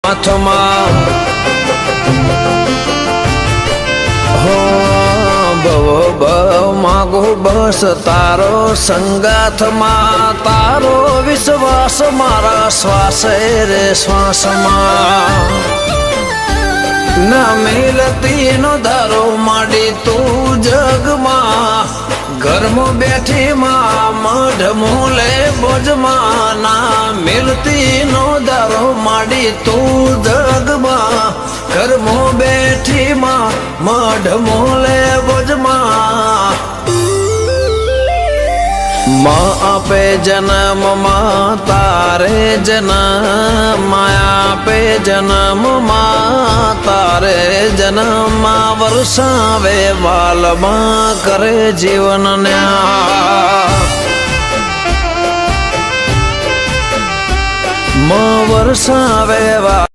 હાથમાં હો ભવ ભવ માગો બસ તારો સંગાથમાં તારો વિશ્વાસ મારા શ્વાસે રે શ્વાસમાં ના મિલતી નો ધારો માંડી તું જગમાં ઘરમાં બેઠી માં મઢ મૂલે બોજમાં ના મિલતી નો ધારો માંડી તું જગમાં ઘરમાં બેઠી માં મઢ મૂલે બોજમાં માં આપે જન્મ માં તારે જન્મ માયા આપે જન્મ માં તારે જન્મ માં વરસાવે વાલમાં કરે જીવન ન્યા માં વરસાવે